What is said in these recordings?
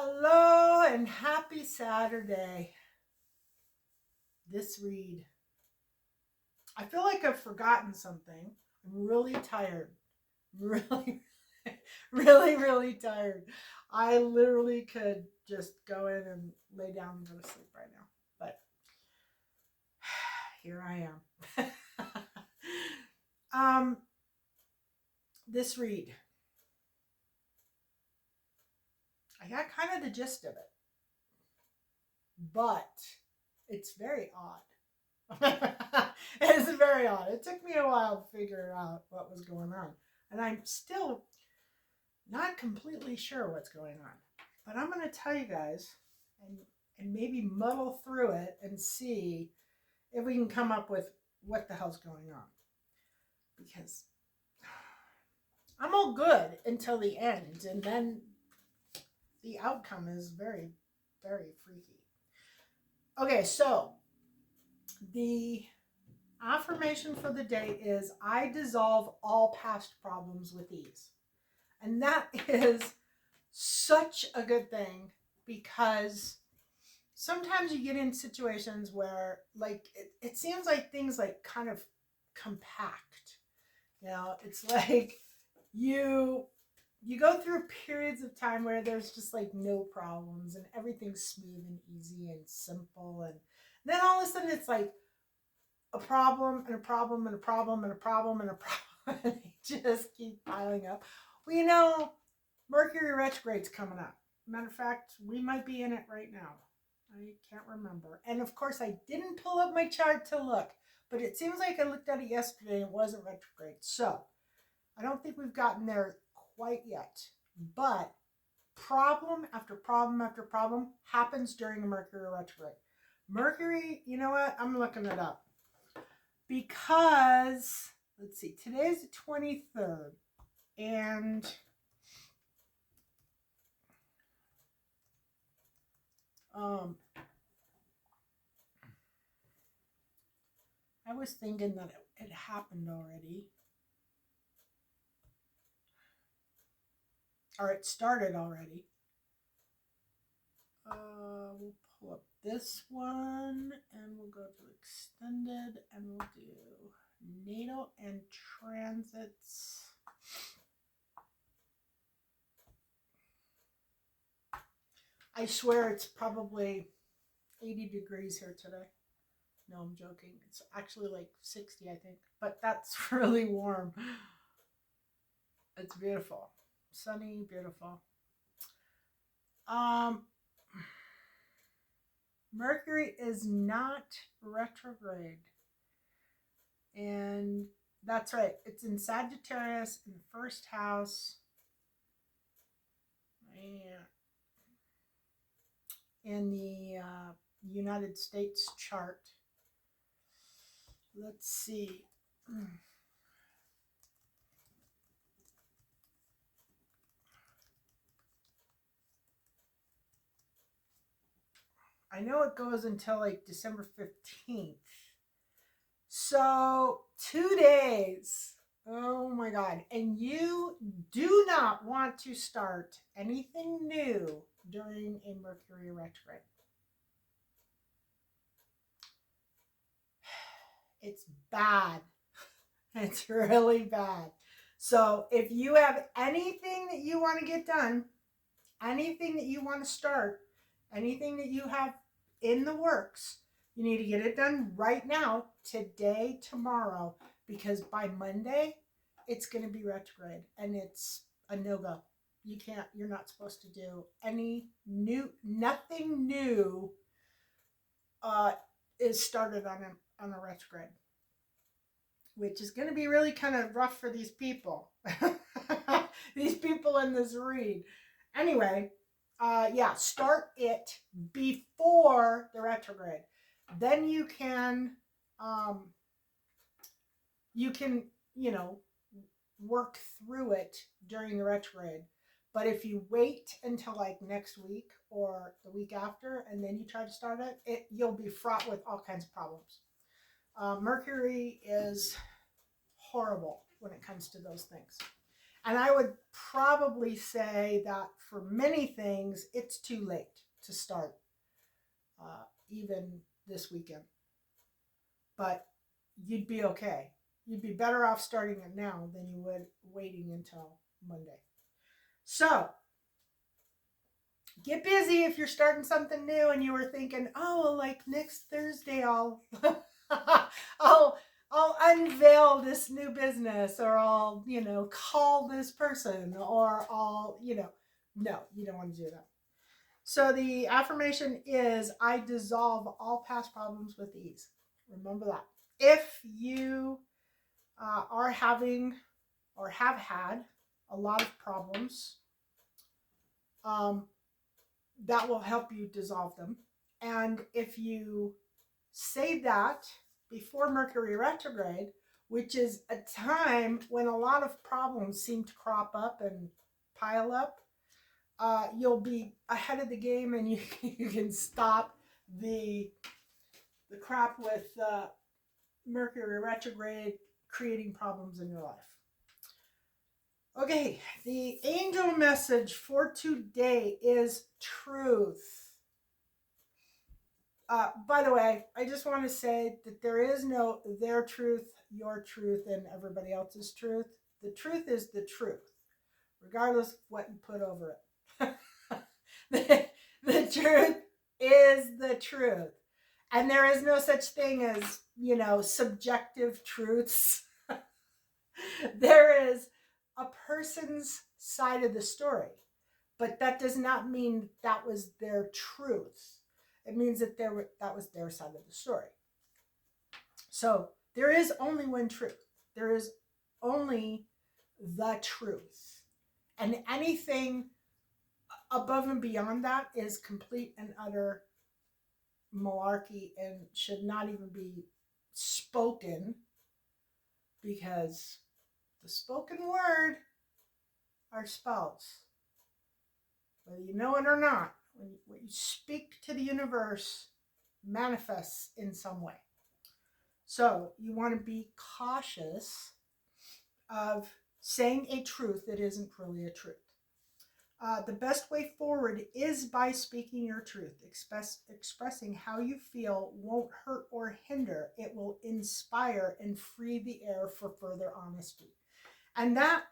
Hello and happy Saturday. This read. I feel like I've forgotten something. I'm really tired. Really, really tired. I literally could just go in and lay down and go to sleep right now. But here I am. um, this read. I got kind of the gist of it, but it's very odd. It's very odd. It took me a while to figure out what was going on. And I'm still not completely sure what's going on. But I'm going to tell you guys and maybe muddle through it and see if we can come up with what the hell's going on. Because I'm all good until the end. And then the outcome is very, very freaky. Okay, so the affirmation for the day is I dissolve all past problems with ease. And that is such a good thing because sometimes you get in situations where like it seems like things like kind of compact. It's like you go through periods of time where there's just like no problems and everything's smooth and easy and simple, and then all of a sudden it's like a problem and a problem and a problem and a problem and a problem and they just keep piling up. Well, Mercury retrograde's coming up. Matter of fact, we might be in it right now. I can't remember. And of course, I didn't pull up my chart to look, but it seems like I looked at it yesterday and it wasn't retrograde. So I don't think we've gotten there quite yet. But problem after problem after problem happens during a Mercury retrograde. Mercury, you know what? I'm looking it up. Because, let's see, today's the 23rd. And I was thinking that it happened already. Or it started already. We'll pull up this one and we'll go to extended and we'll do natal and transits. I swear it's probably 80 degrees here today. No, I'm joking. It's actually like 60, I think. But that's really warm. It's beautiful. Sunny, beautiful. Mercury is not retrograde. And that's right. It's in Sagittarius in the first house. In the United States chart. Let's see. I know it goes until like December 15th. So 2 days. Oh my God. And you do not want to start anything new during a Mercury retrograde. It's bad. It's really bad. So if you have anything that you want to get done, anything that you want to start, anything that you have in the works, you need to get it done right now, today, tomorrow, because by Monday, it's going to be retrograde and it's a no-go. You're not supposed to do nothing new is started on a retrograde, which is going to be really kind of rough for these people. These people in this read. Anyway, start it before the retrograde. Then you can, work through it during the retrograde. But if you wait until like next week or the week after, and then you try to start it, you'll be fraught with all kinds of problems. Mercury is horrible when it comes to those things. And I would probably say that for many things, it's too late to start, even this weekend. But you'd be okay. You'd be better off starting it now than you would waiting until Monday. So get busy if you're starting something new and you were thinking, oh, like next Thursday I'll I'll I'll unveil this new business, or I'll, call this person, or I'll, no, you don't want to do that. So the affirmation is, I dissolve all past problems with ease. Remember that. If you are having or have had a lot of problems, um, that will help you dissolve them. And if you say that before Mercury retrograde, which is a time when a lot of problems seem to crop up and pile up, you'll be ahead of the game, and you can stop the crap with Mercury retrograde creating problems in your life. Okay, the angel message for today is truth. By the way, I just want to say that there is no their truth, your truth, and everybody else's truth. The truth is the truth, regardless of what you put over it. the truth is the truth. And there is no such thing as, subjective truths. There is a person's side of the story, but that does not mean that was their truth. It means that that was their side of the story. So there is only one truth. There is only the truth. And anything above and beyond that is complete and utter malarkey and should not even be spoken, because the spoken word are spells. Whether you know it or not, what you speak to the universe manifests in some way. So you want to be cautious of saying a truth that isn't really a truth. The best way forward is by speaking your truth. Expressing how you feel won't hurt or hinder. It will inspire and free the air for further honesty. And that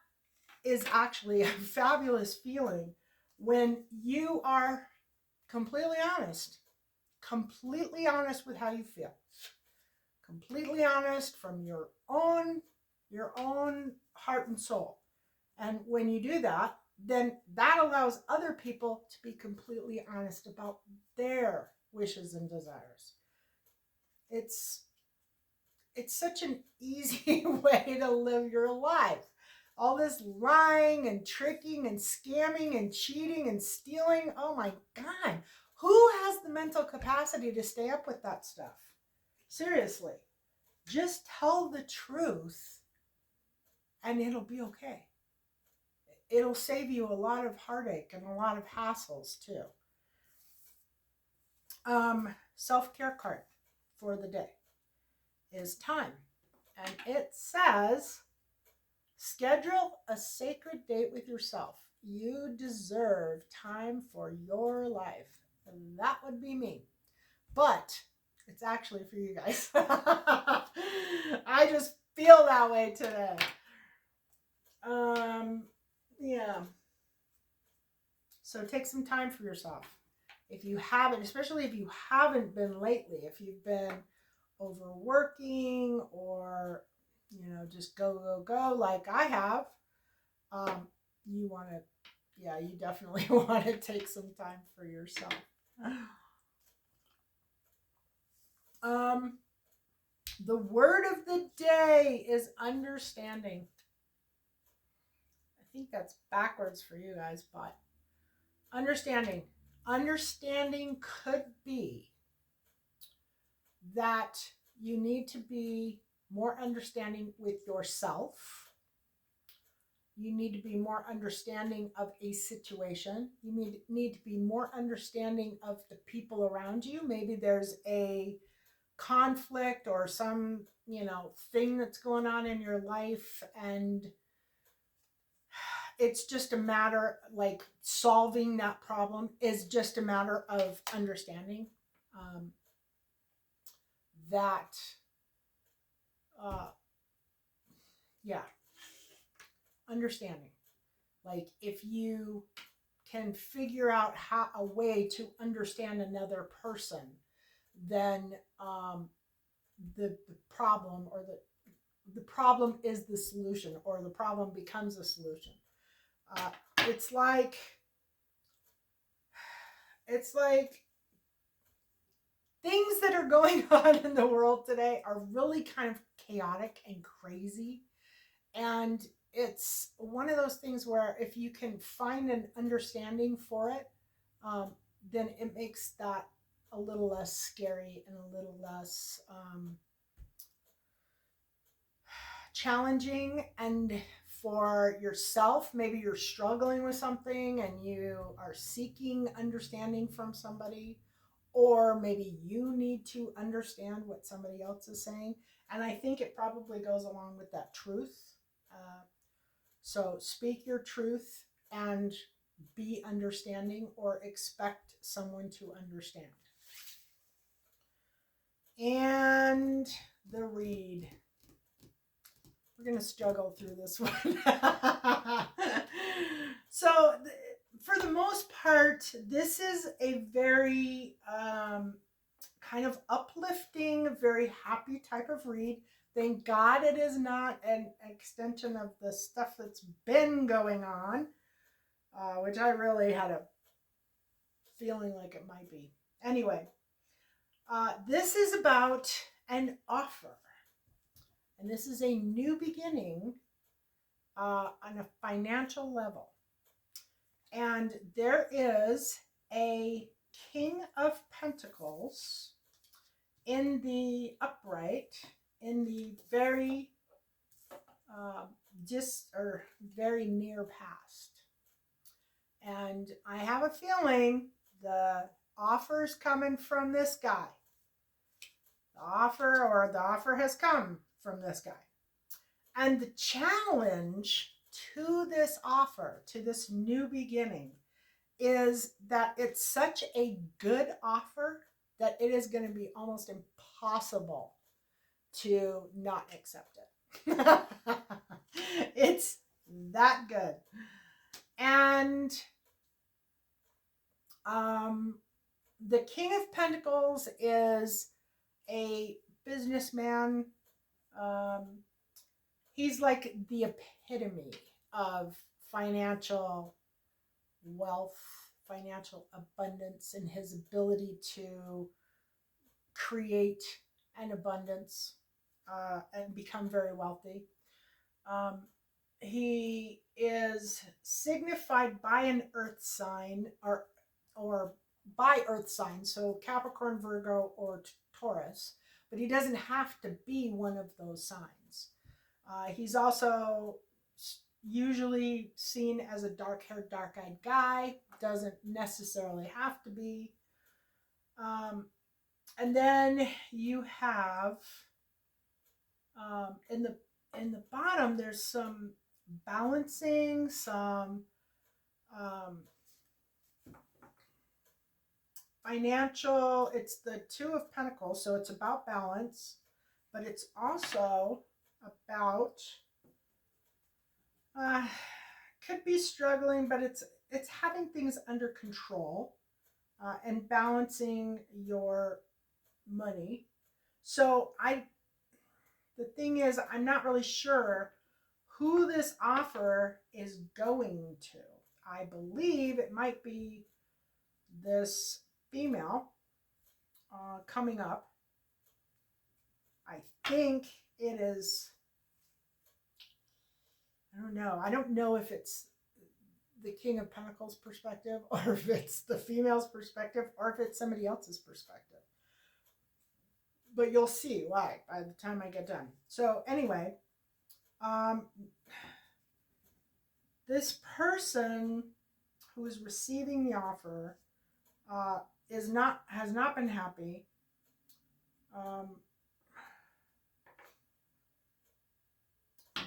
is actually a fabulous feeling when you are completely honest with how you feel, completely honest from your own heart and soul. And when you do that, then that allows other people to be completely honest about their wishes and desires. It's such an easy way to live your life. All this lying and tricking and scamming and cheating and stealing. Oh my God. Who has the mental capacity to stay up with that stuff? Seriously. Just tell the truth and it'll be okay. It'll save you a lot of heartache and a lot of hassles too. Self-care card for the day is time. And it says, schedule a sacred date with yourself. You deserve time for your life. And that would be me. But it's actually for you guys. I just feel that way today. Yeah. So take some time for yourself. If you haven't, especially if you haven't been lately, if you've been overworking or, just go like I have, you definitely want to take some time for yourself. The word of the day is understanding. I think that's backwards for you guys, but understanding. Understanding could be that you need to be more understanding with yourself. You need to be more understanding of a situation. You need to be more understanding of the people around you. Maybe there's a conflict or some, thing that's going on in your life, and it's just a matter, like solving that problem is just a matter of understanding um, that, uh, yeah, understanding. Like if you can figure out how a way to understand another person, then the problem or the problem is the solution, or the problem becomes a solution. Uh, it's like it's like things that are going on in the world today are really kind of chaotic and crazy. And it's one of those things where if you can find an understanding for it, um, then it makes that a little less scary and a little less challenging. And for yourself, maybe you're struggling with something and you are seeking understanding from somebody, or maybe you need to understand what somebody else is saying. And I think it probably goes along with that truth. So speak your truth and be understanding, or expect someone to understand. And the read. We're going to struggle through this one. So, for the most part, this is a very kind of uplifting, very happy type of read. Thank God it is not an extension of the stuff that's been going on, which I really had a feeling like it might be. Anyway, this is about an offer. And this is a new beginning on a financial level. And there is a King of Pentacles in the upright, in the very very near past. And I have a feeling the offer's coming from this guy. The offer has come from this guy. And the challenge to this offer, to this new beginning, is that it's such a good offer that it is going to be almost impossible to not accept it. It's that good. And the King of Pentacles is a businessman. He's like the epitome of financial wealth, financial abundance, and his ability to create an abundance and become very wealthy. He is signified by an earth sign, or by earth signs, so Capricorn, Virgo, or Taurus, but he doesn't have to be one of those signs. He's also usually seen as a dark-haired, dark-eyed guy. Doesn't necessarily have to be. And then you have in the bottom, there's some balancing, some financial. It's the Two of Pentacles, so it's about balance, but it's also about could be struggling, but it's having things under control and balancing your money. So the thing is, I'm not really sure who this offer is going to. I believe it might be this female coming up. I think it is, I don't know. I don't know if it's the King of Pentacles perspective, or if it's the female's perspective, or if it's somebody else's perspective. But you'll see why by the time I get done. So anyway, this person who is receiving the offer has not been happy.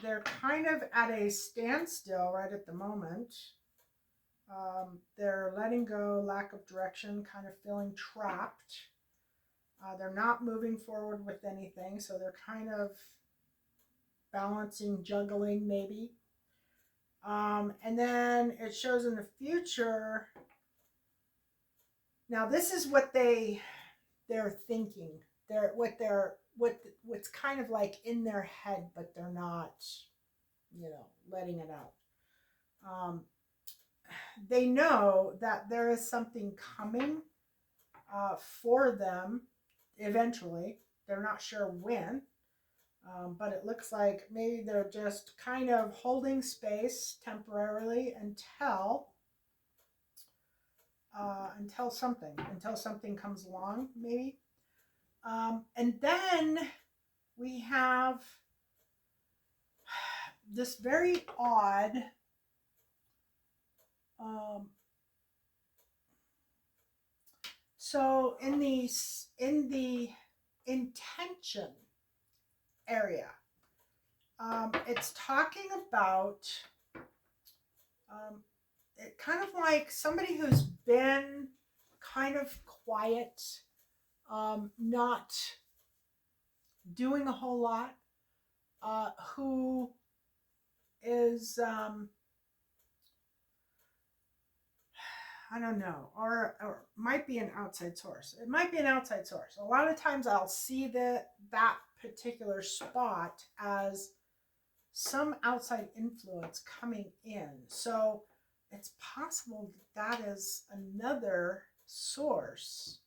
they're kind of at a standstill right at the moment. They're letting go, lack of direction, kind of feeling trapped. They're not moving forward with anything, so they're kind of balancing, juggling maybe. And then it shows in the future. Now this is what they're thinking. What's kind of like in their head, but they're not, letting it out. They know that there is something coming for them eventually. They're not sure when, but it looks like maybe they're just kind of holding space temporarily until something comes along, maybe. And then we have this very odd so in the intention area, it's talking about it kind of like somebody who's been kind of quiet, not doing a whole lot, who is I don't know, or might be an outside source. It might be an outside source. A lot of times I'll see that particular spot as some outside influence coming in. So it's possible that is another source.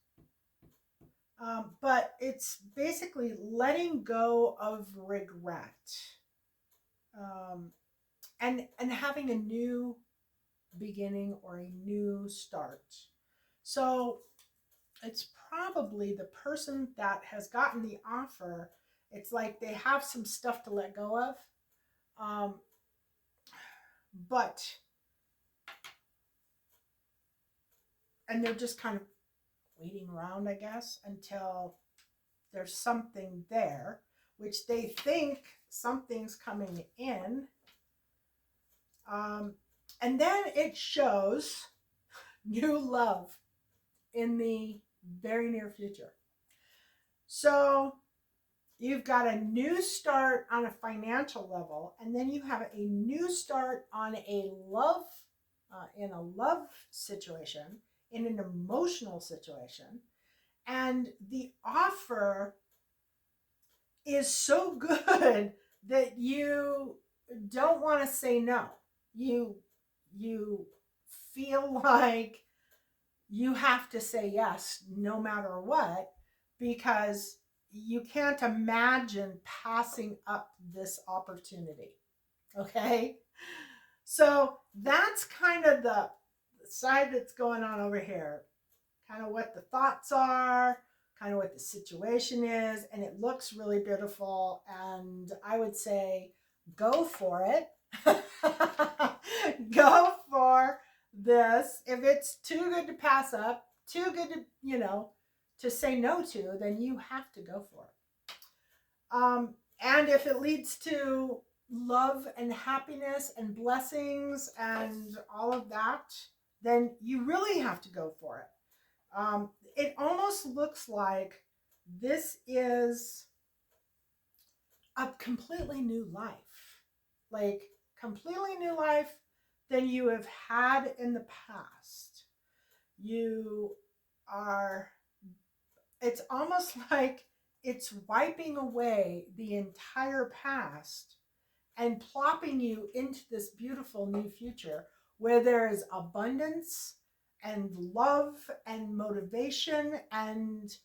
But it's basically letting go of regret, and having a new beginning or a new start. So it's probably the person that has gotten the offer. It's like they have some stuff to let go of, and they're just kind of waiting around, I guess, until there's something there, which they think something's coming in. And then it shows new love in the very near future. So you've got a new start on a financial level, and then you have a new start on a love, in a love situation, in an emotional situation. And the offer is so good that you don't want to say no. You feel like you have to say yes no matter what, because you can't imagine passing up this opportunity. Okay? So that's kind of the side that's going on over here. Kind of what the thoughts are, kind of what the situation is, and it looks really beautiful. And I would say go for it. Go for this. If it's too good to pass up, too good to, to say no to, then you have to go for it. And if it leads to love and happiness and blessings and all of that, then you really have to go for it. It almost looks like this is a completely new life. Like completely new life than you have had in the past. It's almost like it's wiping away the entire past and plopping you into this beautiful new future where there is abundance and love and motivation and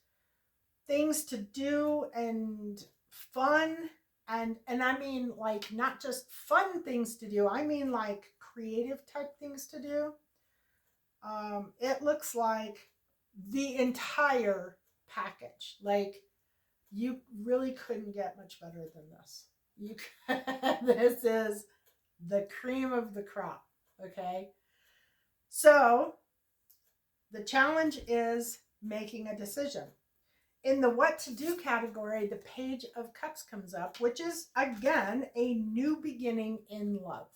things to do and fun. And I mean, like, not just fun things to do. I mean, like, creative type things to do. It looks like the entire package. Like, you really couldn't get much better than this. This is the cream of the crop, okay? So, the challenge is making a decision. in the what to do category, the Page of Cups comes up, which is again a new beginning in love,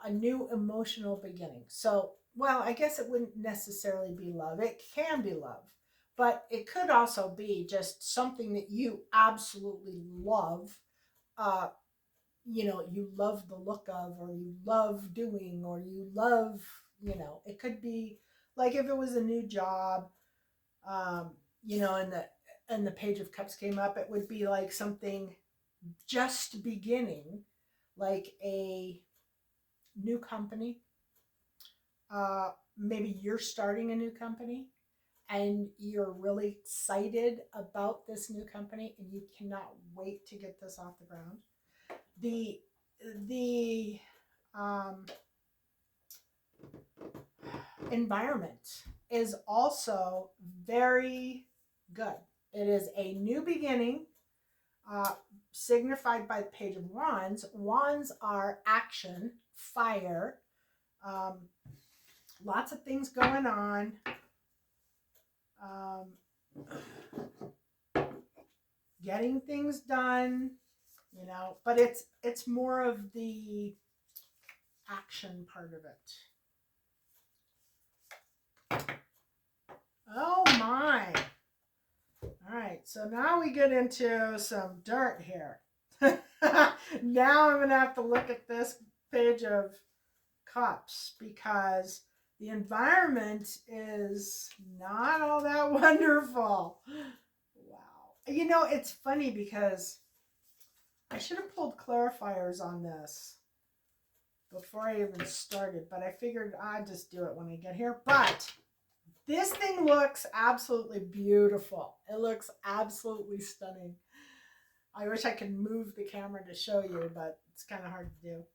a new emotional beginning. So, well, I guess it wouldn't necessarily be love. It can be love, but it could also be just something that you absolutely love. Uh, you love the look of, or you love doing, or you love, it could be like if it was a new job, um, and the Page of Cups came up, it would be like something just beginning, like a new company. Maybe you're starting a new company and you're really excited about this new company and you cannot wait to get this off the ground. The environment is also very good. It is a new beginning, uh, signified by the Page of Wands. Wands are action, fire, um, lots of things going on. Um, Getting things done, but it's more of the action part of it. Oh my. All right, so now we get into some dirt here. Now I'm going to have to look at this Page of Cups because the environment is not all that wonderful. Wow. It's funny because I should have pulled clarifiers on this before I even started, but I figured I'd just do it when I get here. But this thing looks absolutely beautiful. It looks absolutely stunning. I wish I could move the camera to show you, but it's kind of hard to do.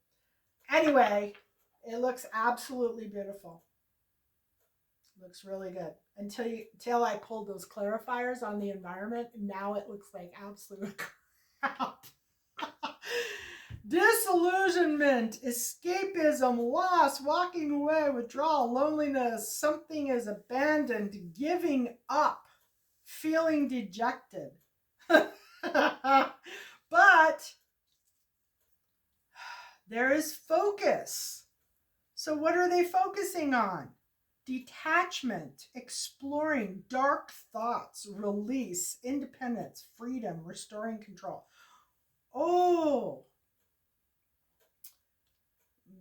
Anyway, it looks absolutely beautiful. Looks really good. Until I pulled those clarifiers on the environment, now it looks like absolute crap. Disillusionment, escapism, loss, walking away, withdrawal, loneliness, something is abandoned, giving up, feeling dejected. But there is focus. So what are they focusing on? Detachment, exploring, dark thoughts, release, independence, freedom, restoring control. Oh,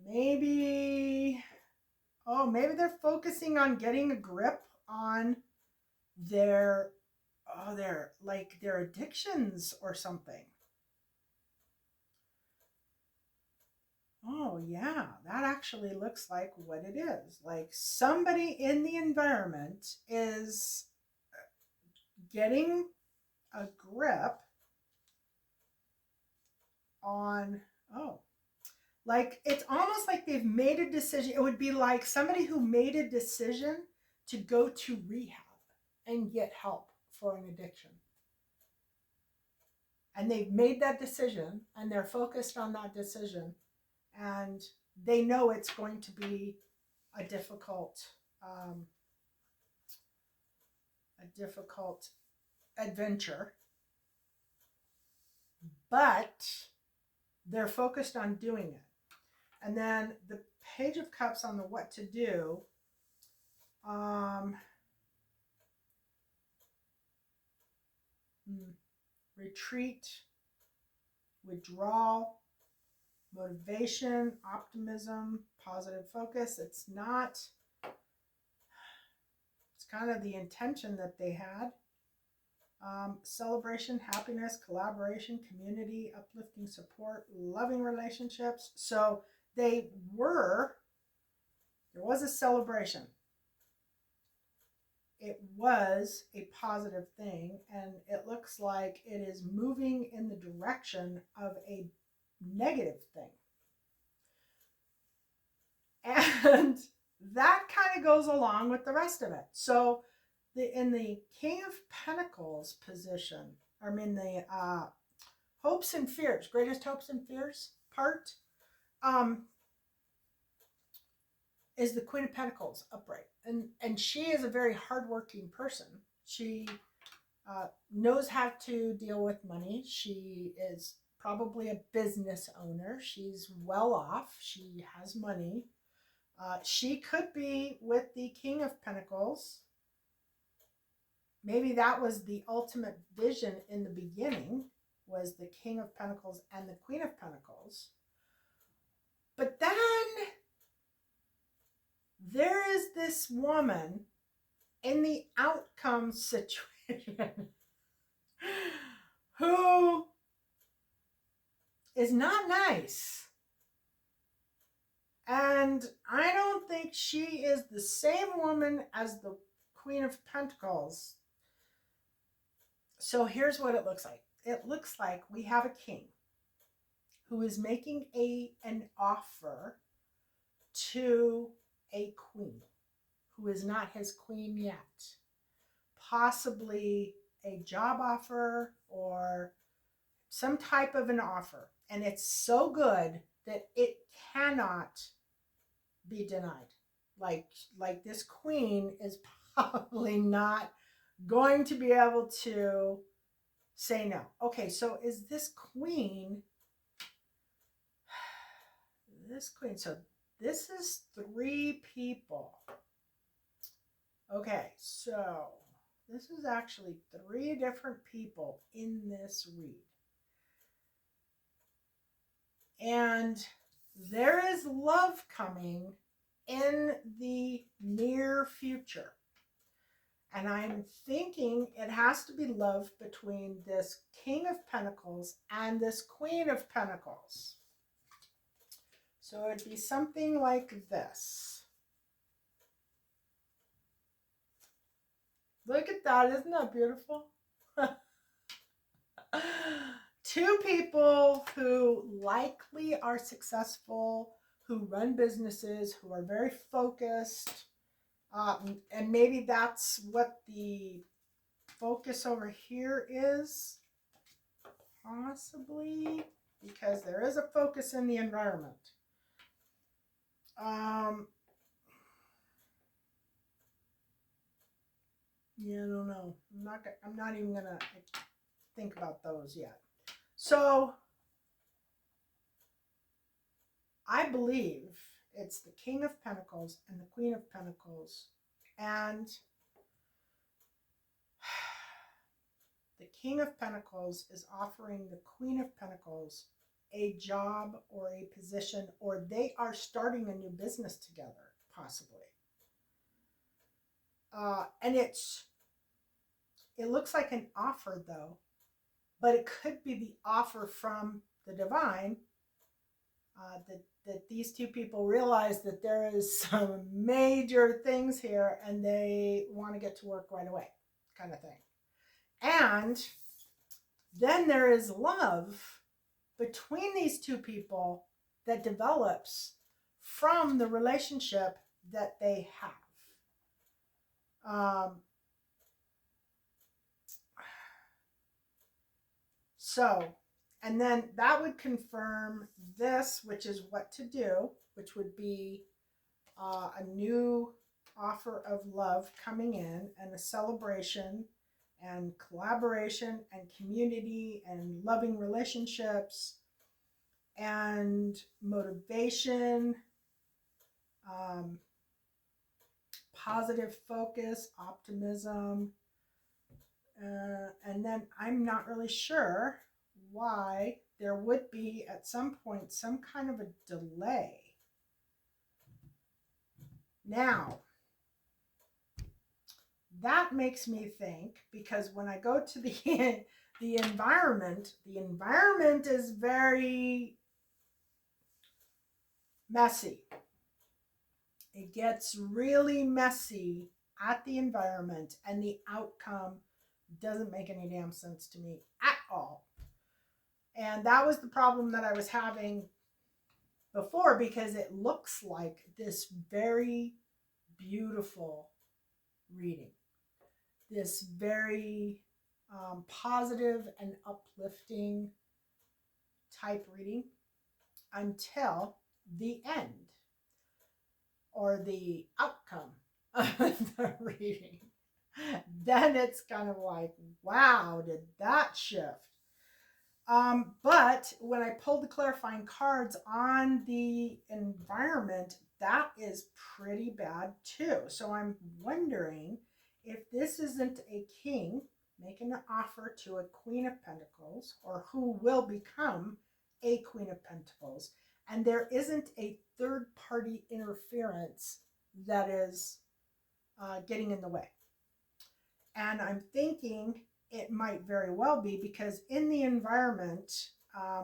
maybe they're focusing on getting a grip on their their addictions or something. Oh yeah, that actually looks like what it is. Like somebody in the environment is getting a grip on, like it's almost like they've made a decision. It would be like somebody who made a decision to go to rehab and get help for an addiction. And they've made that decision and they're focused on that decision, and they know it's going to be a difficult adventure, but they're focused on doing it. And then the Page of Cups on the what to do, retreat, withdrawal, motivation, optimism, positive focus. It's kind of the intention that they had. Celebration, happiness, collaboration, community, uplifting support, loving relationships. So there was a celebration. It was a positive thing, and it looks like it is moving in the direction of a negative thing. And that kind of goes along with the rest of it. So in the King of Pentacles position, the hopes and fears, greatest hopes and fears part, is the Queen of Pentacles upright. And she is a very hardworking person. She knows how to deal with money. She is probably a business owner. She's well off. She has money. She could be with the King of Pentacles. Maybe that was the ultimate vision in the beginning, was the King of Pentacles and the Queen of Pentacles. But then there is this woman in the outcome situation who is not nice. And I don't think she is the same woman as the Queen of Pentacles. So here's what it looks like. It looks like we have a king who is making an offer to a queen who is not his queen yet. Possibly a job offer or some type of an offer. And it's so good that it cannot be denied. Like this queen is probably not going to be able to say no. Okay, so is this queen, so this is 3 people. Okay, so this is actually 3 different people in this read. And there is love coming in the near future. And I'm thinking it has to be love between this King of Pentacles and this Queen of Pentacles. So it'd be something like this. Look at that. Isn't that beautiful? 2 people who likely are successful, who run businesses, who are very focused. And maybe that's what the focus over here is. Possibly. Because there is a focus in the environment. Yeah, I don't know. I'm not even gonna think about those yet. So I believe it's the King of Pentacles and the Queen of Pentacles, and the King of Pentacles is offering the Queen of Pentacles a job or a position, or they are starting a new business together, possibly. And it looks like an offer, though, but it could be the offer from the divine, that these 2 people realize that there is some major things here and they want to get to work right away, kind of thing. And then there is love between these 2 people that develops from the relationship that they have. So, and then that would confirm this, which is what to do, which would be a new offer of love coming in, and a celebration and collaboration and community and loving relationships and motivation, positive focus, optimism. And then I'm not really sure why there would be at some point some kind of a delay. Now, that makes me think, because when I go to the environment is very messy. It gets really messy at the environment, and the outcome doesn't make any damn sense to me at all. And that was the problem that I was having before, because it looks like this very beautiful reading, this very positive and uplifting type reading, until the end, or the outcome of the reading. then it's kind of like, wow, did that shift? But when I pulled the clarifying cards on the environment, that is pretty bad too. So I'm wondering if this isn't a king making an offer to a queen of pentacles, or who will become a queen of pentacles, and there isn't a third party interference that is getting in the way. And I'm thinking it might very well be, because in the environment,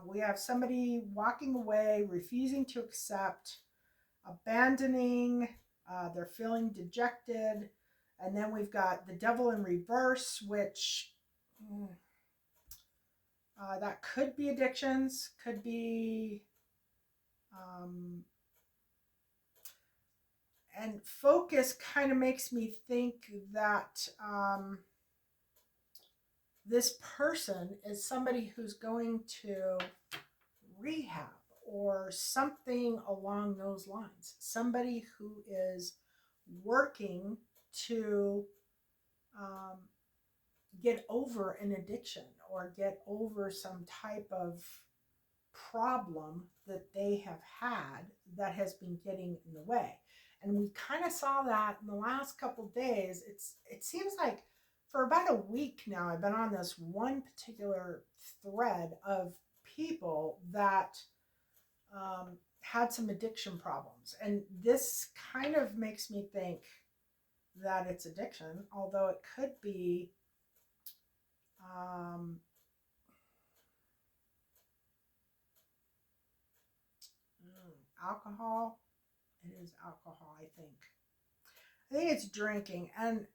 we have somebody walking away, refusing to accept, abandoning, they're feeling dejected. And then we've got the devil in reverse, which that could be addictions, could be, and focus kind of makes me think that this person is somebody who's going to rehab or something along those lines. Somebody who is working to get over an addiction or get over some type of problem that they have had that has been getting in the way. And we kind of saw that in the last couple of days. It seems like for about a week now, I've been on this one particular thread of people that had some addiction problems. And this kind of makes me think that it's addiction, although it could be alcohol. It is alcohol, I think. I think it's drinking, and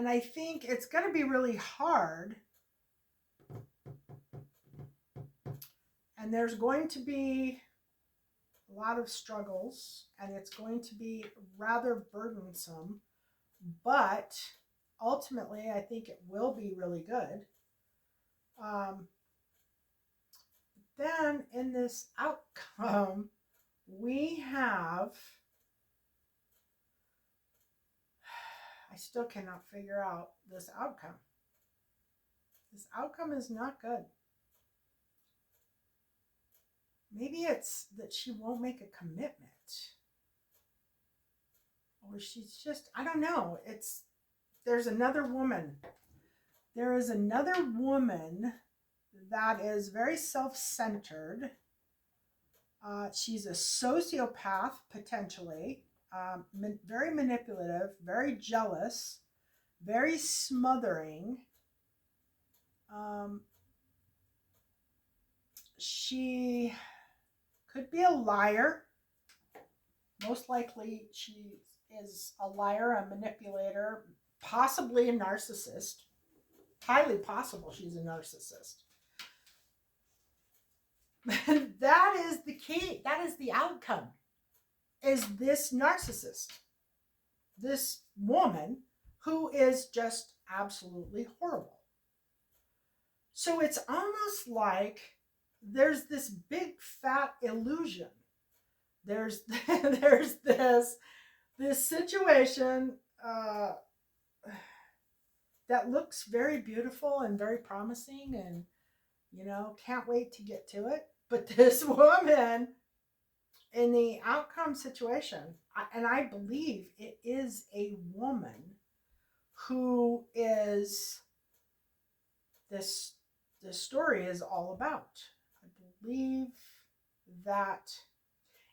I think it's going to be really hard, and there's going to be a lot of struggles, and it's going to be rather burdensome, but ultimately I think it will be really good. Then in this outcome, we have, I still cannot figure out this outcome. This outcome is not good. Maybe it's that she won't make a commitment. Or she's just, I don't know. There's another woman. There is another woman that is very self-centered. She's a sociopath, potentially. Very manipulative, very jealous, very smothering. She could be a liar. Most likely she is a liar, a manipulator, possibly a narcissist. Highly possible she's a narcissist. That is the key. That is the outcome. Is this narcissist, this woman who is just absolutely horrible. So it's almost like there's this big fat illusion. There's this situation that looks very beautiful and very promising, and can't wait to get to it. But this woman in the outcome situation, and I believe it is a woman who is this story is all about. I believe that,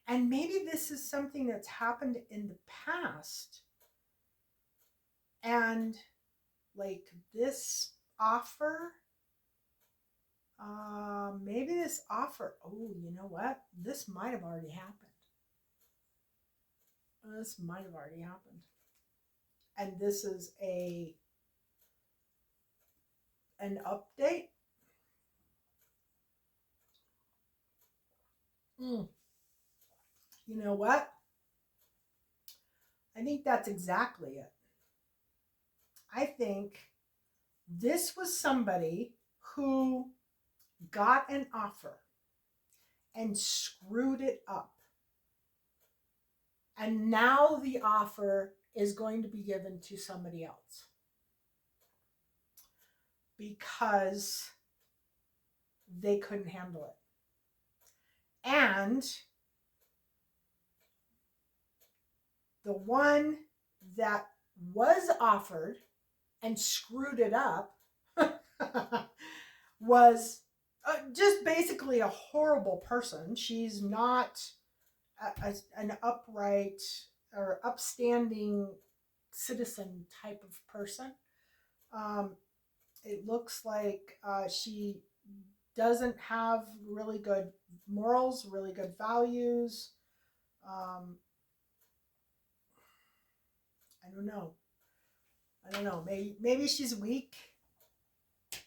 and maybe this is something that's happened in the past, and like this offer, maybe this offer, oh, you know what? This might have already happened. This might have already happened. And this is an update. You know what? I think that's exactly it. I think this was somebody who got an offer and screwed it up. And now the offer is going to be given to somebody else because they couldn't handle it. And the one that was offered and screwed it up was just basically a horrible person. She's not an upright or upstanding citizen type of person. It looks like she doesn't have really good morals, really good values. I don't know. Maybe she's weak.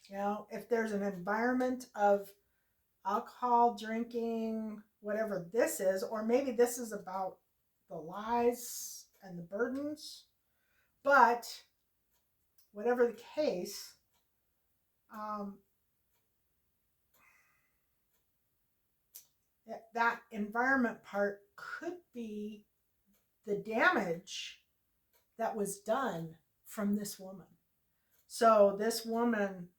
You know, if there's an environment of alcohol, drinking, whatever this is, or maybe this is about the lies and the burdens. But whatever the case, that environment part could be the damage that was done from this woman. So this woman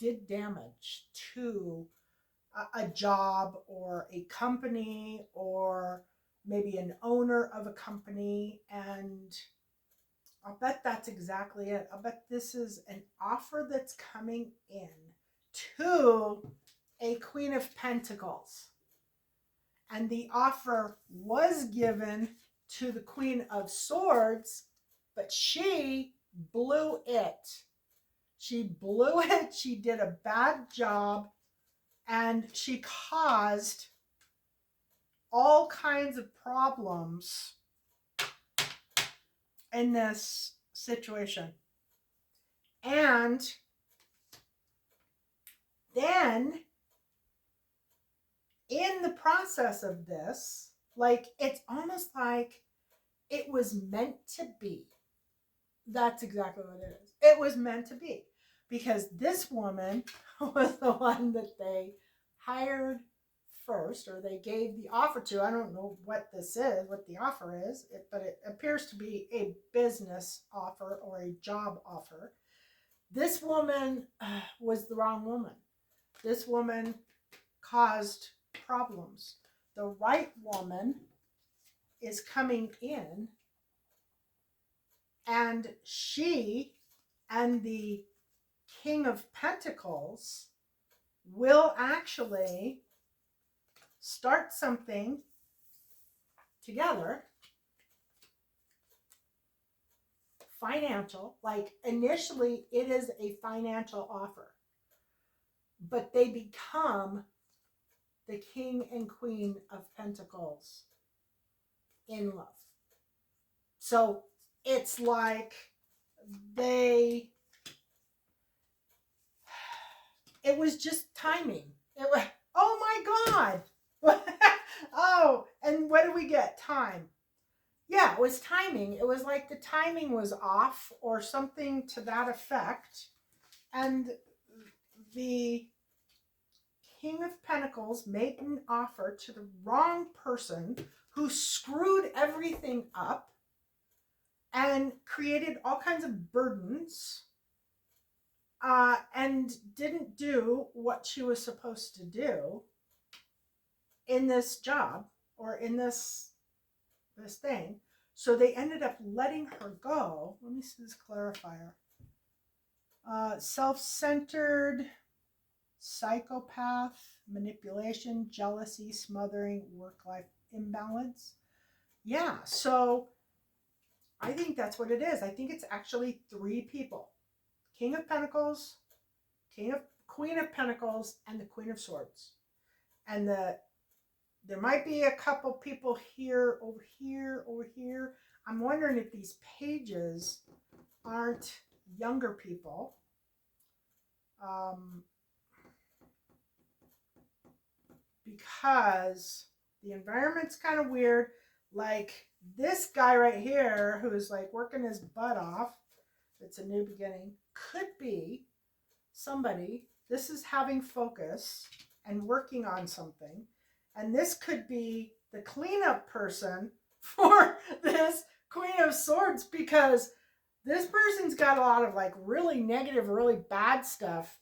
did damage to a job or a company or maybe an owner of a company, and I'll bet that's exactly it. I'll bet this is an offer that's coming in to a Queen of Pentacles. And the offer was given to the Queen of Swords, but she blew it. She blew it. She did a bad job, and she caused all kinds of problems in this situation. And then in the process of this, like, it's almost like it was meant to be. That's exactly what it is. It was meant to be, because this woman was the one that they hired first, or they gave the offer to. I don't know what this is, what the offer is, but it appears to be a business offer or a job offer. This woman was the wrong woman. This woman caused problems. The right woman is coming in, and she and the King of Pentacles will actually start something together. Financial, like initially it is a financial offer, but they become the King and Queen of Pentacles in love. So it's like it was just timing. It was, oh my God. Oh, and what did we get? Time. Yeah, it was timing. It was like the timing was off or something to that effect. And the King of Pentacles made an offer to the wrong person who screwed everything up and created all kinds of burdens, and didn't do what she was supposed to do in this job or in this thing. So they ended up letting her go. Let me see this clarifier. Self-centered, psychopath, manipulation, jealousy, smothering, work-life imbalance. Yeah, so I think that's what it is. I think it's actually three people. King of Pentacles, Queen of Pentacles, and the Queen of Swords. And there might be a couple people here, over here, over here. I'm wondering if these pages aren't younger people. Because the environment's kind of weird. Like this guy right here, who's like working his butt off, it's a new beginning, could be somebody. This is having focus and working on something. And this could be the cleanup person for this Queen of Swords, because this person's got a lot of like really negative, really bad stuff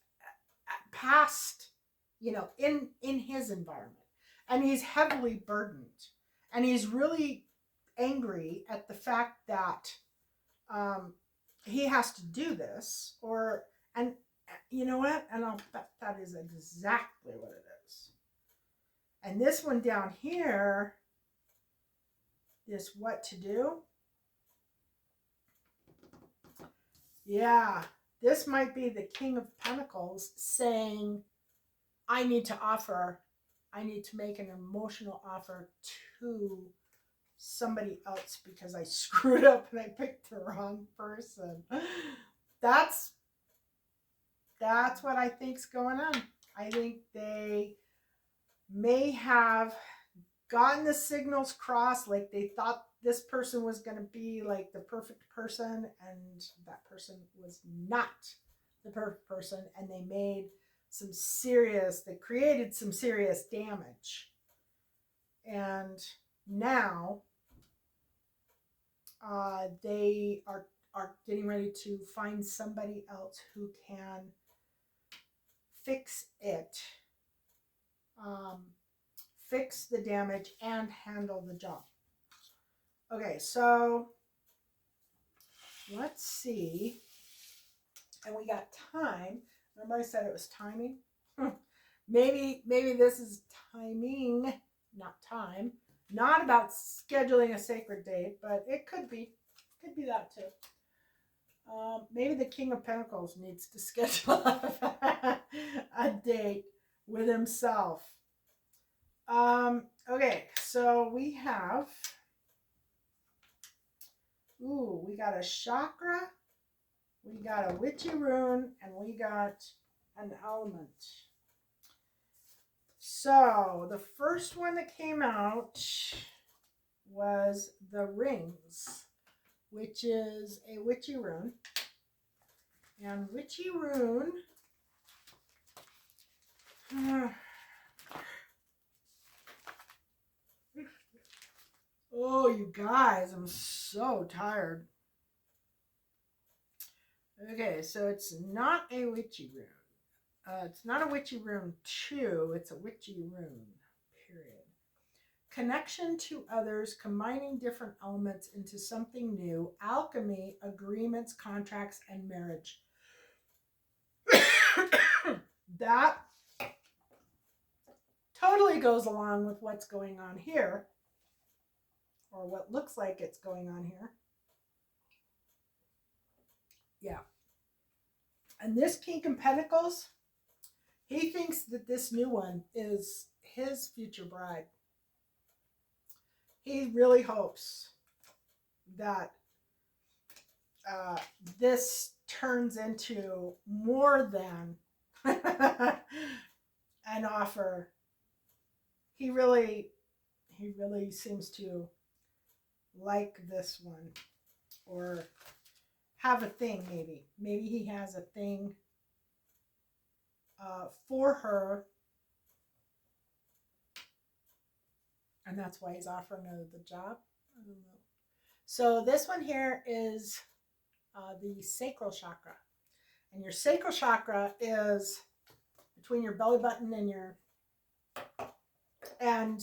past, in his environment. And he's heavily burdened. And he's really angry at the fact that um, he has to do this, and you know what? And I'll bet that is exactly what it is. And this one down here, this what to do. Yeah, this might be the King of Pentacles saying, I need to make an emotional offer to somebody else because I screwed up and I picked the wrong person. That's what I think's going on. I think they may have gotten the signals crossed, like they thought this person was going to be like the perfect person, and that person was not the perfect person, and they created some serious damage. And now they are getting ready to find somebody else who can fix it, fix the damage, and handle the job. Okay, so let's see. And we got time. Remember I said it was timing? maybe this is timing, not time. Not about scheduling a sacred date, but it could be. Could be that too. Maybe the King of Pentacles needs to schedule a date with himself. Okay, so we have, we got a chakra, we got a witchy rune, and we got an element. So the first one that came out was the rings, which is a witchy rune. And witchy rune, oh, you guys, I'm so tired. Okay, so it's not a witchy rune. It's not a witchy rune 2, it's a witchy rune, period. Connection to others, combining different elements into something new, alchemy, agreements, contracts, and marriage. That totally goes along with what's going on here, or what looks like it's going on here. Yeah. And this King of Pentacles, he thinks that this new one is his future bride. He really hopes that this turns into more than an offer. He really seems to like this one, or have a thing. Maybe he has a thing for her, and that's why he's offering her the job. I don't know. So this one here is the sacral chakra, and your sacral chakra is between your belly button and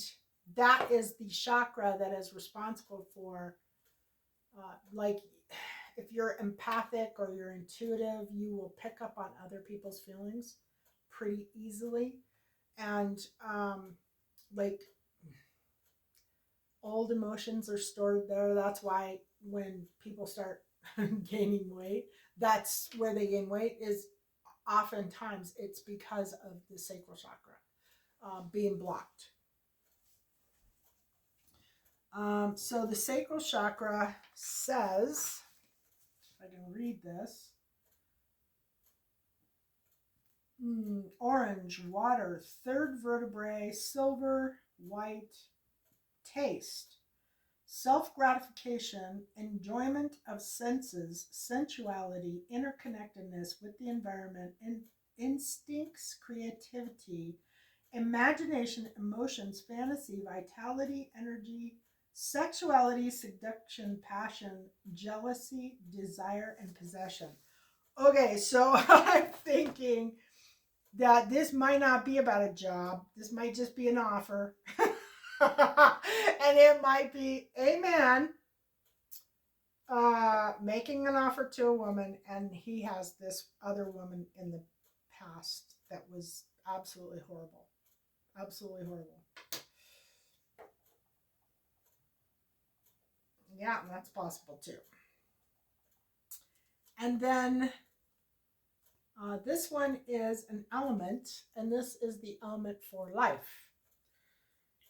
that is the chakra that is responsible for like if you're empathic or you're intuitive, you will pick up on other people's feelings pretty easily. And like old emotions are stored there. That's why when people start gaining weight, that's where they gain weight, is oftentimes it's because of the sacral chakra being blocked. So the sacral chakra says, if I can read this, orange, water, third vertebrae, silver, white, taste, self-gratification, enjoyment of senses, sensuality, interconnectedness with the environment, instincts, creativity, imagination, emotions, fantasy, vitality, energy, Sexuality, seduction, passion, jealousy, desire, and possession. Okay, so I'm thinking that this might not be about a job. This might just be an offer. And it might be a man making an offer to a woman, and he has this other woman in the past that was absolutely horrible. Absolutely horrible. Yeah, that's possible too. And then this one is an element, and this is the element for life.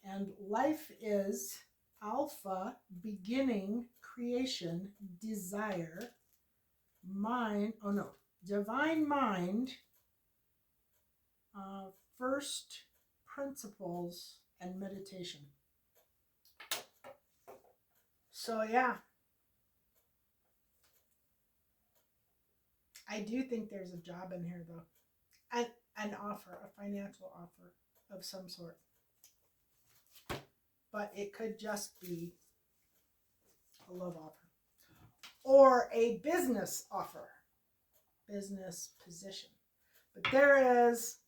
And life is alpha, beginning, creation, desire, mind, oh no, divine mind, first principles, and meditation. So, yeah, I do think there's a job in here though, and an offer, a financial offer of some sort. But it could just be a love offer or a business offer, business position. But there is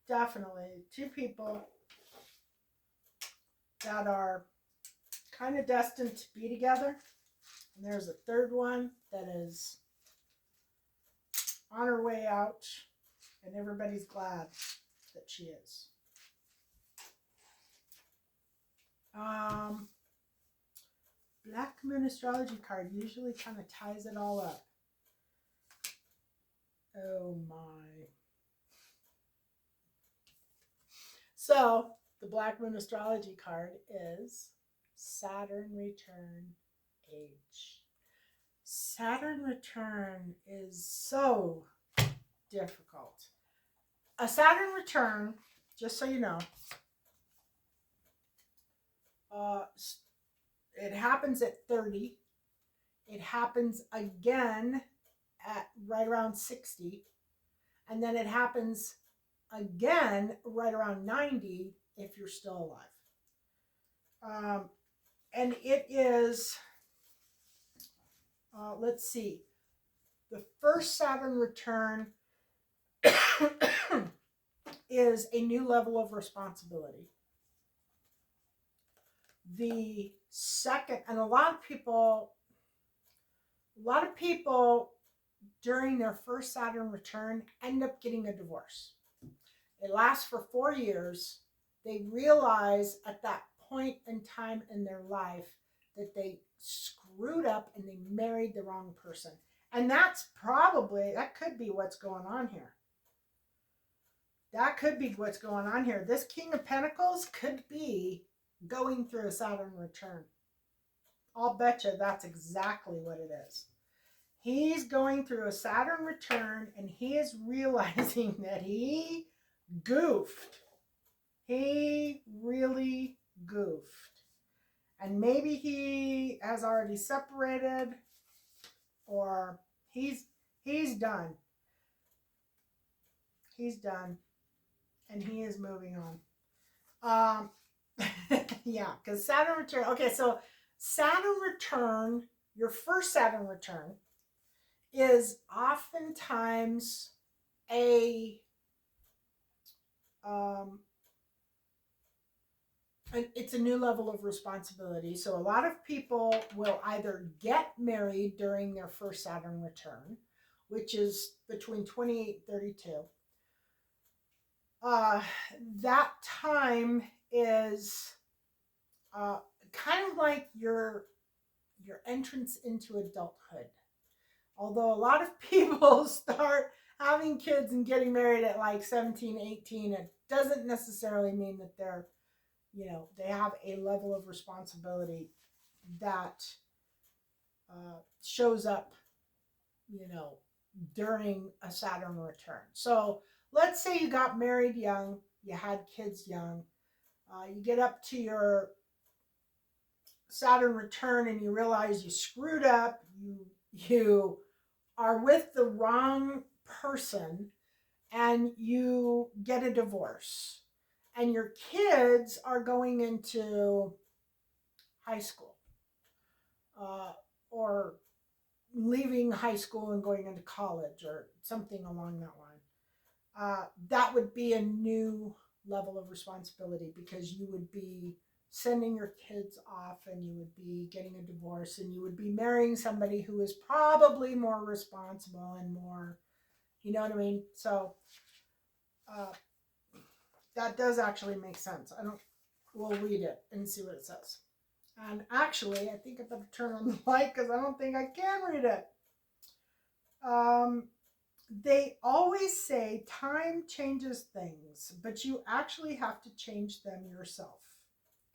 definitely two people that are kind of destined to be together. And there's a third one that is on her way out, and everybody's glad that she is. Black Moon Astrology card usually kind of ties it all up. Oh my. So, the Black Moon Astrology card is Saturn Return Age. Saturn return is so difficult. A Saturn return, just so you know, it happens at 30. It happens again at right around 60. And then it happens again right around 90 if you're still alive. And it is, let's see, the first Saturn return is a new level of responsibility. The second, and a lot of people during their first Saturn return end up getting a divorce. It lasts for 4 years. They realize at that point in time in their life that they screwed up and they married the wrong person. And that could be what's going on here. That could be what's going on here. This King of Pentacles could be going through a Saturn return. I'll bet you that's exactly what it is. He's going through a Saturn return and he is realizing that he goofed. He really goofed. And maybe he has already separated, or he's done. He's done. And he is moving on. Yeah, because Saturn return. Okay, so Saturn return, your first Saturn return, is oftentimes it's a new level of responsibility. So a lot of people will either get married during their first Saturn return, which is between 28 and 32. That time is kind of like your entrance into adulthood. Although a lot of people start having kids and getting married at like 17, 18, it doesn't necessarily mean that they're, they have a level of responsibility that shows up, during a Saturn return. So let's say you got married young, you had kids young, you get up to your Saturn return and you realize you screwed up, you are with the wrong person, and you get a divorce. And your kids are going into high school, or leaving high school and going into college or something along that line. That would be a new level of responsibility, because you would be sending your kids off and you would be getting a divorce and you would be marrying somebody who is probably more responsible and more, you know what I mean? So that does actually make sense. We'll read it and see what it says. And actually, I think I better turn on the light because I don't think I can read it. They always say time changes things, but you actually have to change them yourself.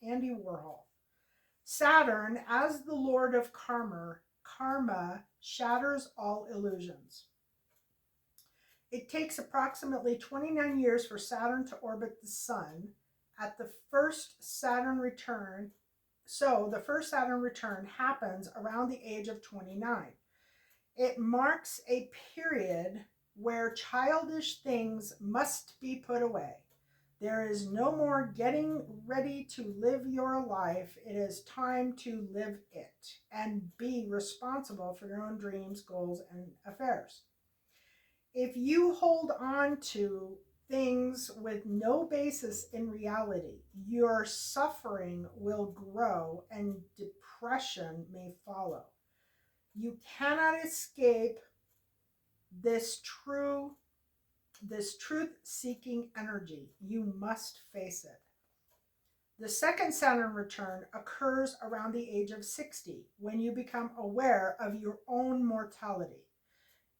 Andy Warhol. Saturn, as the lord of karma shatters all illusions. It takes approximately 29 years for Saturn to orbit the sun. At the first Saturn return, the first Saturn return happens around the age of 29. It marks a period where childish things must be put away. There is no more getting ready to live your life. It is time to live it and be responsible for your own dreams, goals, and affairs. If you hold on to things with no basis in reality, your suffering will grow and depression may follow. You cannot escape this truth-seeking energy. You must face it. The second Saturn return occurs around the age of 60, when you become aware of your own mortality.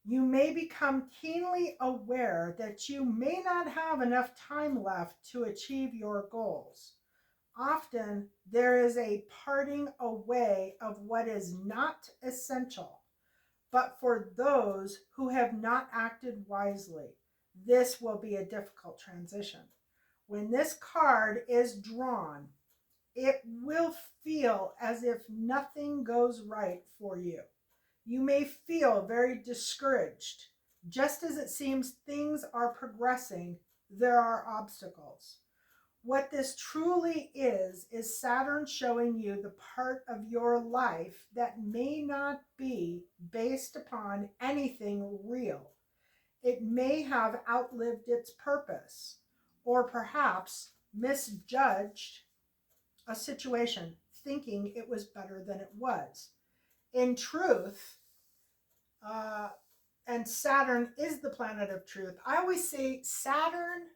You may become keenly aware that you may not have enough time left to achieve your goals. Often, there is a parting away of what is not essential. But for those who have not acted wisely, this will be a difficult transition. When this card is drawn, it will feel as if nothing goes right for you. You may feel very discouraged. Just as it seems things are progressing, there are obstacles. What this truly is Saturn showing you the part of your life that may not be based upon anything real. It may have outlived its purpose, or perhaps misjudged a situation, thinking it was better than it was. In truth, and Saturn is the planet of truth. I always say Saturn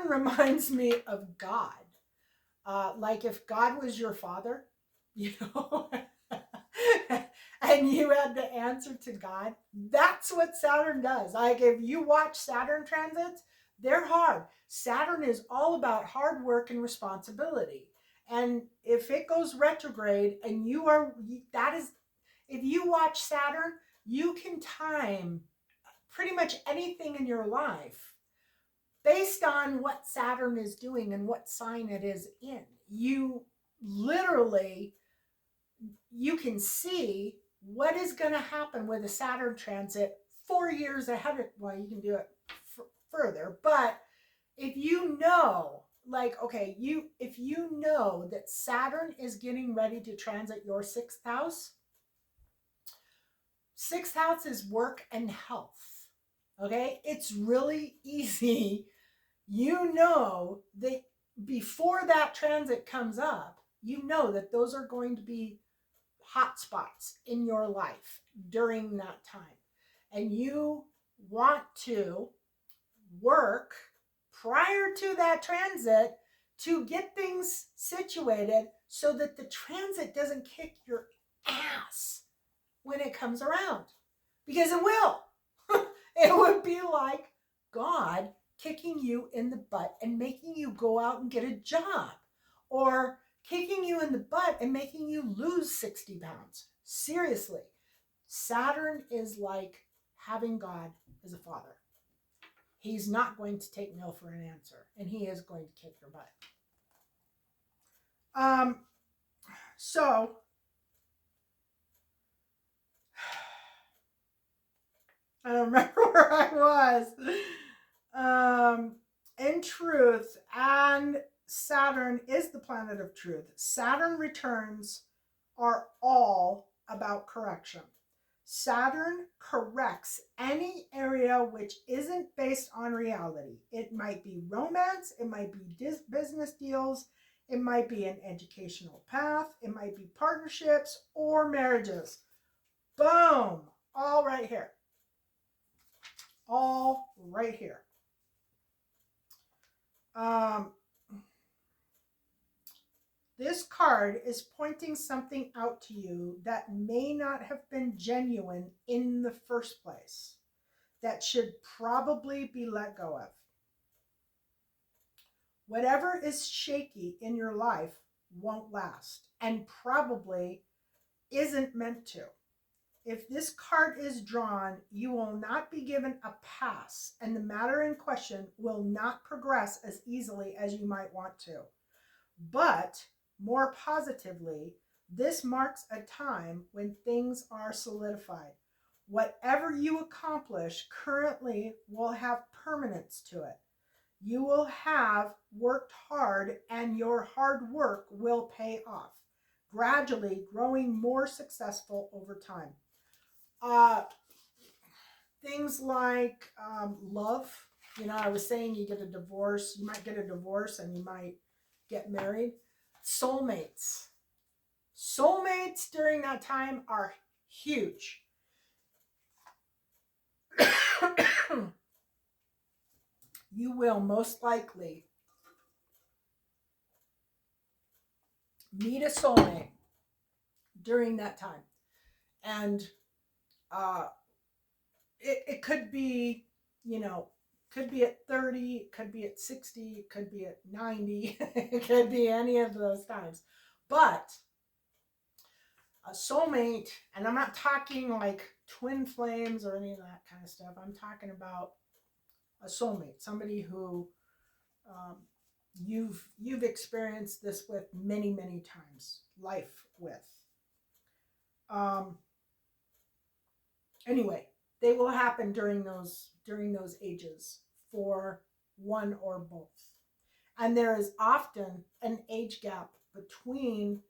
reminds me of God. Like if God was your father, you know, and you had to answer to God, that's what Saturn does. Like if you watch Saturn transits, they're hard. Saturn is all about hard work and responsibility. And if it goes retrograde and if you watch Saturn, you can time pretty much anything in your life based on what Saturn is doing and what sign it is in. You literally, you can see what is going to happen with a Saturn transit 4 years ahead of, well, you can do it further, but if you know, like, okay, if you know that Saturn is getting ready to transit your 6th house, 6th house is work and health. Okay, it's really easy. You know that before that transit comes up, you know that those are going to be hot spots in your life during that time. And you want to work prior to that transit to get things situated so that the transit doesn't kick your ass when it comes around. Because it will. It would be like God kicking you in the butt and making you go out and get a job, or kicking you in the butt and making you lose 60 pounds. Seriously, Saturn is like having God as a father. He's not going to take no for an answer, and he is going to kick your butt. So I don't remember where I was. In truth, and Saturn is the planet of truth. Saturn returns are all about correction. Saturn corrects any area which isn't based on reality. It might be romance, it might be business deals, it might be an educational path, it might be partnerships or marriages. Boom! All right here. All right here. This card is pointing something out to you that may not have been genuine in the first place, that should probably be let go of. Whatever is shaky in your life won't last and probably isn't meant to. If this card is drawn, you will not be given a pass, and the matter in question will not progress as easily as you might want to. But more positively, this marks a time when things are solidified. Whatever you accomplish currently will have permanence to it. You will have worked hard, and your hard work will pay off, gradually growing more successful over time. Things like love. You know, I was saying you get a divorce. You might get a divorce and you might get married. Soulmates. Soulmates during that time are huge. You will most likely meet a soulmate during that time. And it could be, you know, could be at 30, it could be at 60, it could be at 90, it could be any of those times. But a soulmate, and I'm not talking like twin flames or any of that kind of stuff. I'm talking about a soulmate, somebody who you've experienced this with many, many times, life with. Anyway, they will happen during those ages for one or both. And there is often an age gap between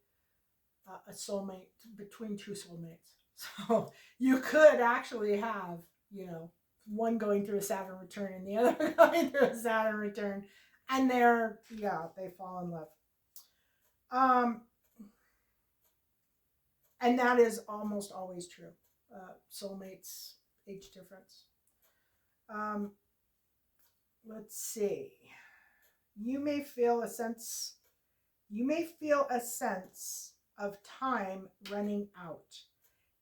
a soulmate, between two soulmates. So you could actually have, you know, one going through a Saturn return and the other going through a Saturn return, and they fall in love. And that is almost always true. Soulmates, age difference. Let's see. You may feel a sense of time running out.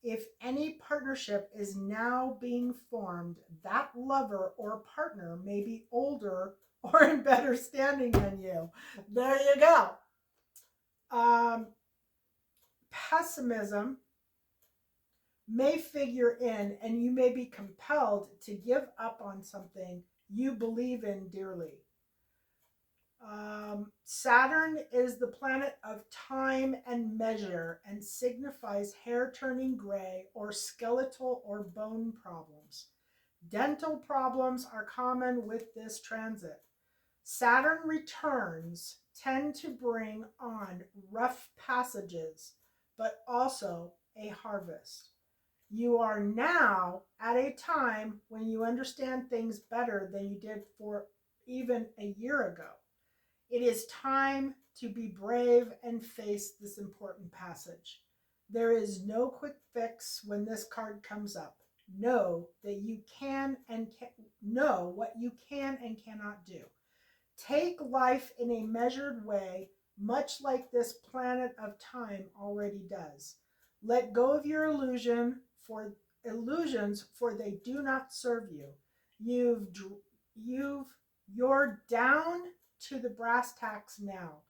If any partnership is now being formed, that lover or partner may be older or in better standing than you. There you go. Pessimism may figure in, and you may be compelled to give up on something you believe in dearly. Saturn is the planet of time and measure and signifies hair turning gray or skeletal or bone problems. Dental problems are common with this transit. Saturn returns tend to bring on rough passages, but also a harvest. You are now at a time when you understand things better than you did for even a year ago. It is time to be brave and face this important passage. There is no quick fix when this card comes up. Know that you know what you can and cannot do. Take life in a measured way, much like this planet of time already does. Let go of your illusions, for they do not serve you. You're down to the brass tacks now.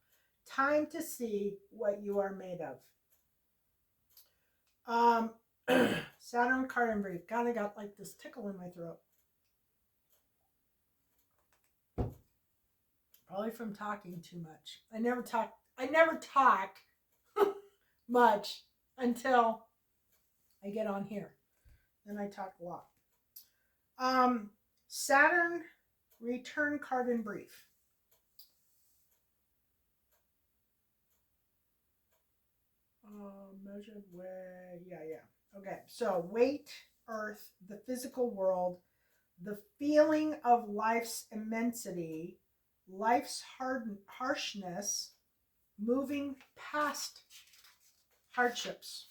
Time to see what you are made of. Saturn card and brief. God, I got like this tickle in my throat. Probably from talking too much. I never talk much until I get on here. Then I talk a lot. Saturn return card in brief. Measured way. Yeah. Okay. So weight, earth, the physical world, the feeling of life's immensity, life's harshness, moving past hardships.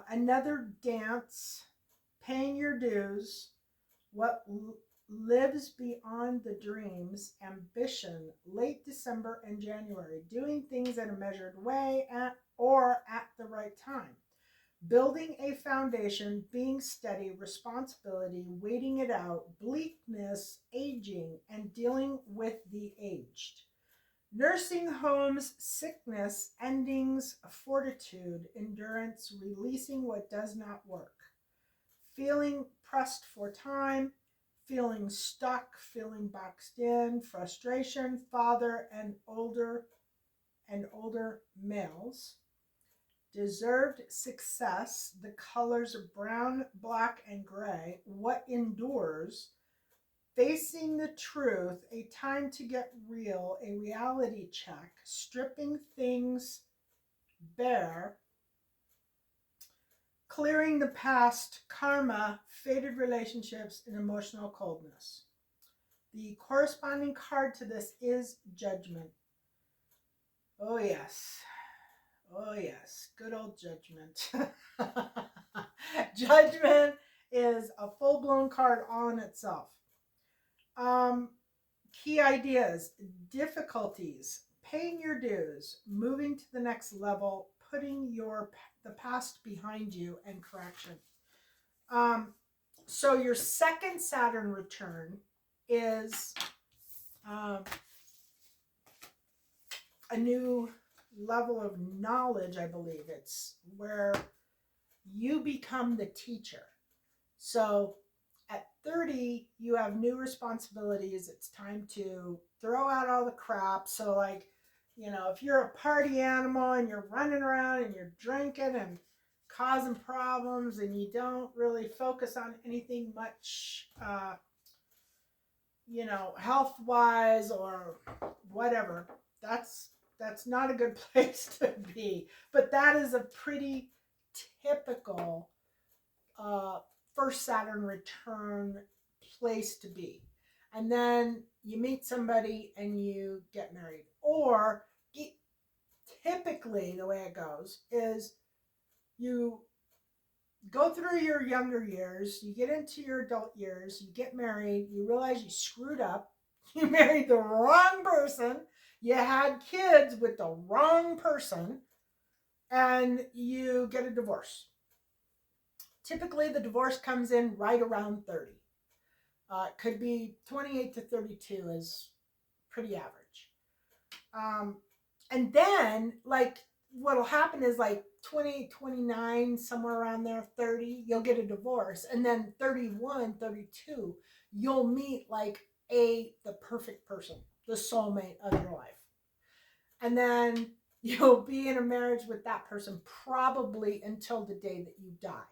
Another dance, paying your dues, what lives beyond the dreams, ambition, late December and January, doing things in a measured way or at the right time. Building a foundation, being steady, responsibility, waiting it out, bleakness, aging, and dealing with the aged. Nursing homes, sickness, endings, fortitude, endurance, releasing what does not work. Feeling pressed for time, feeling stuck, feeling boxed in, frustration, father and older males. Deserved success, the colors of brown, black, and gray. What endures? Facing the truth, a time to get real, a reality check, stripping things bare, clearing the past, karma, faded relationships, and emotional coldness. The corresponding card to this is judgment. Oh, yes. Oh, yes. Good old judgment. Judgment is a full blown card all in itself. Key ideas, difficulties, paying your dues, moving to the next level, putting the past behind you, and correction. So your second Saturn return is a new level of knowledge, I believe. It's where you become the teacher. So at 30, you have new responsibilities. It's time to throw out all the crap. So, like, if you're a party animal and you're running around and you're drinking and causing problems and you don't really focus on anything much, health-wise or whatever, that's not a good place to be. But that is a pretty typical first Saturn return place to be. And then you meet somebody and you get married. Or typically the way it goes is you go through your younger years, you get into your adult years, you get married, you realize you screwed up, you married the wrong person, you had kids with the wrong person, and you get a divorce. Typically, the divorce comes in right around 30. It could be 28 to 32 is pretty average. And then, like, what'll happen is, like, 28, 29, somewhere around there, 30, you'll get a divorce. And then 31, 32, you'll meet, like, the perfect person, the soulmate of your life. And then you'll be in a marriage with that person probably until the day that you die.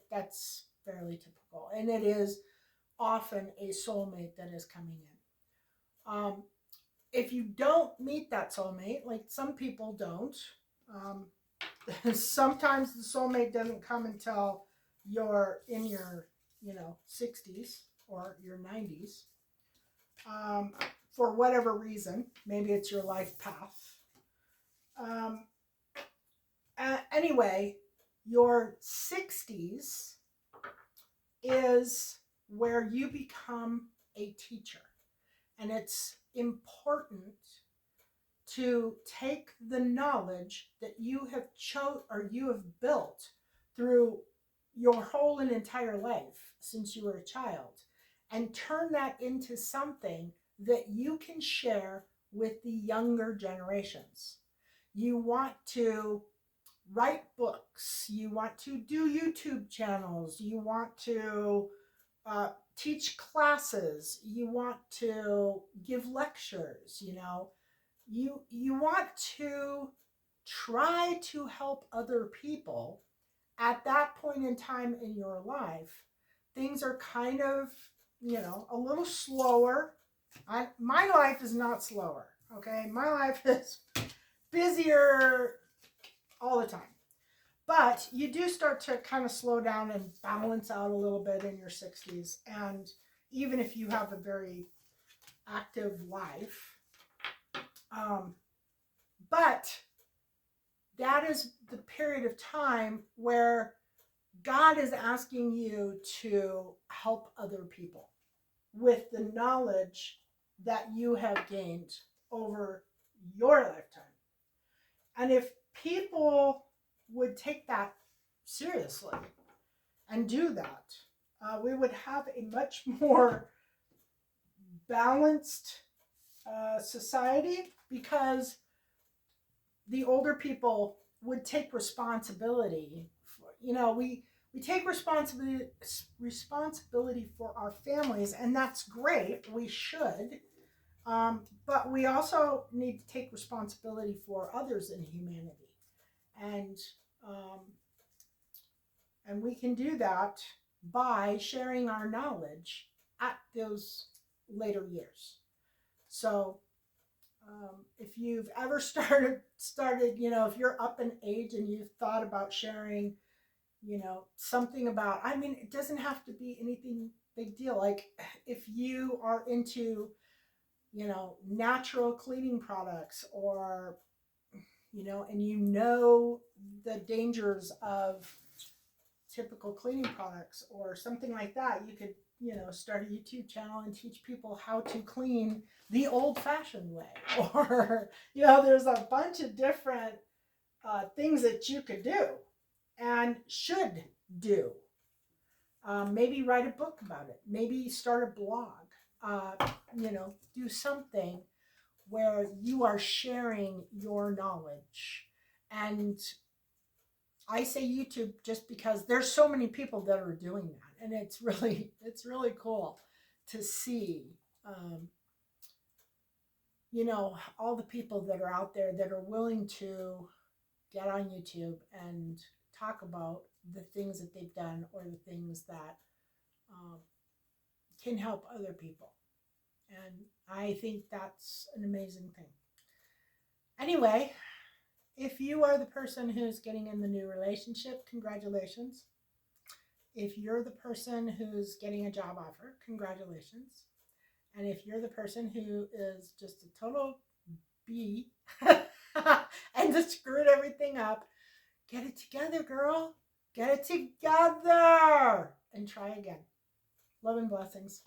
That's fairly typical. And it is often a soulmate that is coming in. If you don't meet that soulmate, like some people don't, sometimes the soulmate doesn't come until you're in your 60s or your 90s. For whatever reason, maybe it's your life path. Anyway, your 60s is where you become a teacher. And it's important to take the knowledge that you have you have built through your whole and entire life since you were a child and turn that into something that you can share with the younger generations. You want to write books, you want to do YouTube channels, you want to teach classes, you want to give lectures, you want to try to help other people at that point in time in your life. Things are kind of, a little slower. My life is not slower, okay? My life has busier all the time. But you do start to kind of slow down and balance out a little bit in your 60s. And even if you have a very active life, but that is the period of time where God is asking you to help other people with the knowledge that you have gained over your lifetime. And if people would take that seriously and do that, we would have a much more balanced society, because the older people would take responsibility for, we take responsibility for our families, and that's great. We should, but we also need to take responsibility for others in humanity, and um, and we can do that by sharing our knowledge at those later years. So if you've ever started, if you're up in age and you've thought about sharing, something about, it doesn't have to be anything big deal. Like if you are into, natural cleaning products, or, and the dangers of typical cleaning products or something like that, you could, start a YouTube channel and teach people how to clean the old-fashioned way. Or, there's a bunch of different things that you could do and should do. Maybe write a book about it. Maybe start a blog. Do something where you are sharing your knowledge. And I say YouTube just because there's so many people that are doing that, and it's really cool to see, all the people that are out there that are willing to get on YouTube and talk about the things that they've done, or the things that can help other people. And I think that's an amazing thing. Anyway, if you are the person who's getting in the new relationship, congratulations. If you're the person who's getting a job offer, congratulations. And if you're the person who is just a total B and just screwed everything up, get it together, girl. Get it together and try again. Love and blessings.